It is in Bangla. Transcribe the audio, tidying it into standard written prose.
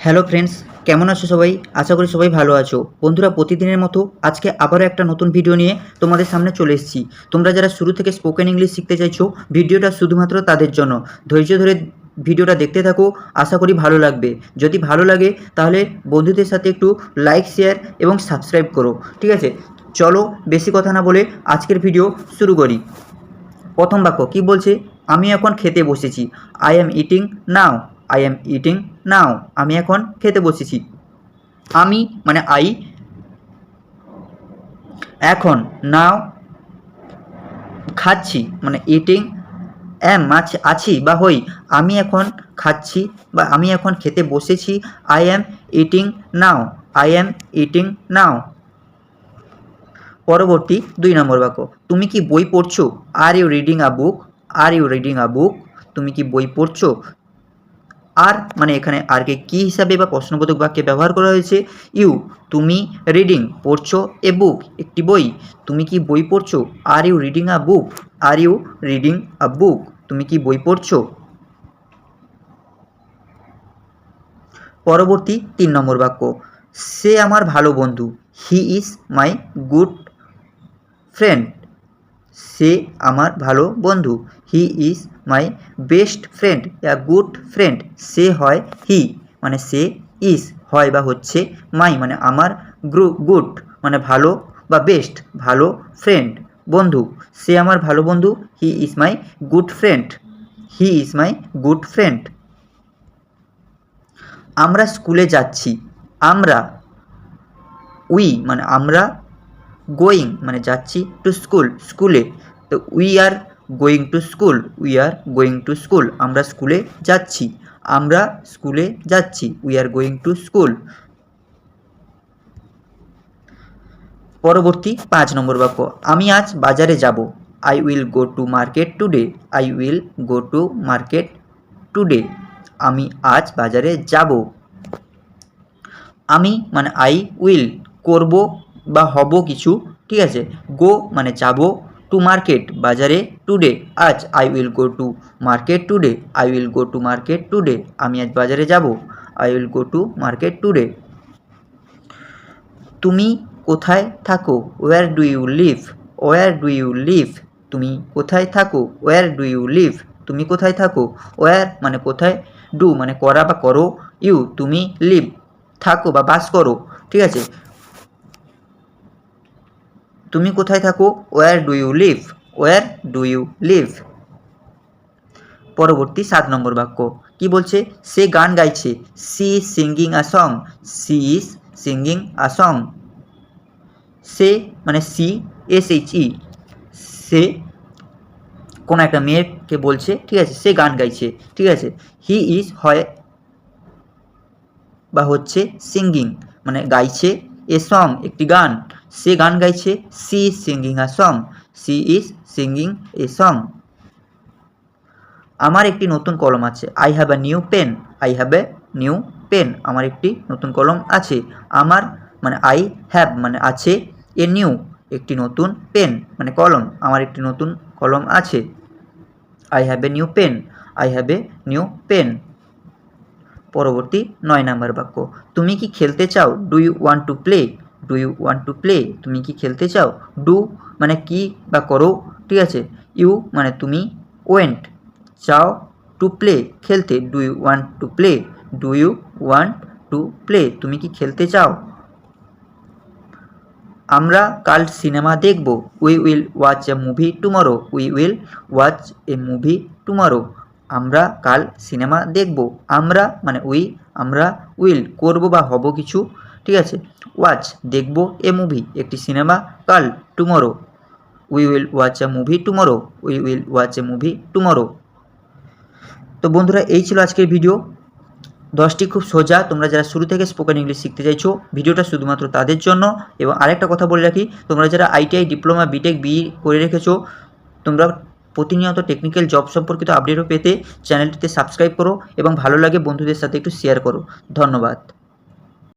হ্যালো ফ্রেন্ডস, কেমন আছো সবাই? আশা করি সবাই ভালো আছো। বন্ধুরা, প্রতিদিনের মতো আজকে আবারও একটা নতুন ভিডিও নিয়ে তোমাদের সামনে চলে এসেছি। তোমরা যারা শুরু থেকে স্পোকেন ইংলিশ শিখতে চাইছো, ভিডিওটা শুধুমাত্র তাদের জন্য। ধৈর্য ধরে ভিডিওটা দেখতে থাকো, আশা করি ভালো লাগবে। যদি ভালো লাগে তাহলে বন্ধুদের সাথে একটু লাইক, শেয়ার এবং সাবস্ক্রাইব করো, ঠিক আছে? চলো বেশি কথা না বলে আজকের ভিডিও শুরু করি। প্রথম বাক্য কি বলছে? আমি এখন খেতে বসেছি। I am eating now. I am eating নাও। আমি এখন খেতে বসেছি। আমি মানে আই, এখন নাও খাচ্ছি মানে ইটিং, অ্যাম আছি বা হই, আমি এখন খাচ্ছি বা আমি এখন খেতে বসেছি। I am eating now. I am eating now. পরবর্তী 2 নম্বর বাক্য, তুমি কি বই পড়ছো? Are you reading a book? Are you reading a book? তুমি কি বই পড়ছো? আর মানে এখানে আরকে কি হিসাবে বা প্রশ্নবোধক বাক্যে ব্যবহার করা হয়েছে? ইউ, তুমি, রিডিং পড়ছো, এ বুক একটি বই। তুমি কি বই পড়ছো? Are you reading a book? Are you reading a book? তুমি কি বই পড়ছো? পরবর্তী 3 নম্বর বাক্য, সে আমার ভালো বন্ধু। He is my good friend. সে আমার ভালো বন্ধু। He is my best friend, good friend. সে হয় হি, মানে সে ইজ হয় বা হচ্ছে, মাই মানে আমার, গুড মানে ভালো বা বেস্ট ভালো, ফ্রেন্ড বন্ধু। সে আমার ভালো বন্ধু। He is my good friend. He is my good friend. আমরা স্কুলে যাচ্ছি। আমরা, উই মানে আমরা, গোয়িং মানে যাচ্ছি, টু স্কুল স্কুলে। তো we are going to school. We are going to school. আমরা স্কুলে যাচ্ছি। আমরা স্কুলে যাচ্ছি। We are going to school. পরবর্তী 5 নম্বর বাক্য, আমি আজ বাজারে যাব। I will go to market today. I will go to market today. আমি আজ বাজারে যাব। আমি মানে আই, উইল করব বা হব কিছু, ঠিক আছে? গো মানে যাব, টু মার্কেট বাজারে, টুডে আজ। I will go to market today. I will go to market today. আমি আজ বাজারে যাব। I will go to market today. তুমি কোথায় থাকো? Where do you live? Where do you live? তুমি কোথায় থাকো? Where do you live? তুমি কোথায় থাকো? ওয়্যার মানে কোথায়, ডু মানে করা বা করো, ইউ তুমি, লিভ থাকো বা বাস করো, ঠিক আছে? তুমি কোথায় থাকো? Where do you live? Where do you live? পরবর্তী 7 নম্বর বাক্য কি বলছে? সে গান গাইছে। She is singing a song. She is singing a song. সে মানে সি, এস এইচ ই, সে কোনো একটা মেয়েকে বলছে, ঠিক আছে? সে গান গাইছে, ঠিক আছে? হি ইজ হয় বা হচ্ছে, সিঙ্গিং মানে গাইছে, এ সং একটি গান। সে গান গাইছে। She is singing a song. She is singing a song. আমার একটি নতুন কলম আছে। I have a new pen. I have a new pen. আমার একটি নতুন কলম আছে। আমার মানে আই হ্যাভ মানে আছে, এ নিউ একটি নতুন, পেন মানে কলম। আমার একটি নতুন কলম আছে। I have a new pen. I have a new pen. পরবর্তী 9 নম্বর বাক্য, তুমি কি খেলতে চাও? Do you want to play? Do you want to play? তুমি কি খেলতে চাও? ডু মানে কি বা করো, ঠিক আছে? ইউ মানে তুমি, ওয়েন্ট চাও, টু প্লে খেলতে। Do you want to play? Do you want to play? তুমি কি খেলতে চাও? আমরা কাল সিনেমা দেখব। We will watch a movie tomorrow. We will watch a movie tomorrow. আমরা কাল সিনেমা দেখব। আমরা মানে উই, আমরা, উইল করব বা হব কিছু, ঠিক আছে? ওয়াচ দেখব, এ মুভি একটি সিনেমা, কাল tomorrow. We will watch a movie tomorrow. We will watch a movie tomorrow. তো বন্ধুরা, এই ছিল আজকের ভিডিও। 10টি খুব সোজা, তোমরা যারা শুরু থেকে স্পোকেন ইংলিশ শিখতে চাইছো, ভিডিওটা শুধুমাত্র তাদের জন্য। এবং আরেকটা কথা বলে রাখি, তোমরা যারা আইটিআই, ডিপ্লোমা, বিটেক, বিই করে রেখেছো, তোমরা প্রতিনিয়ত টেকনিক্যাল জব সম্পর্কিত আপডেটও পেতে চ্যানেলটিতে সাবস্ক্রাইব করো এবং ভালো লাগে বন্ধুদের সাথে একটু শেয়ার করো। ধন্যবাদ।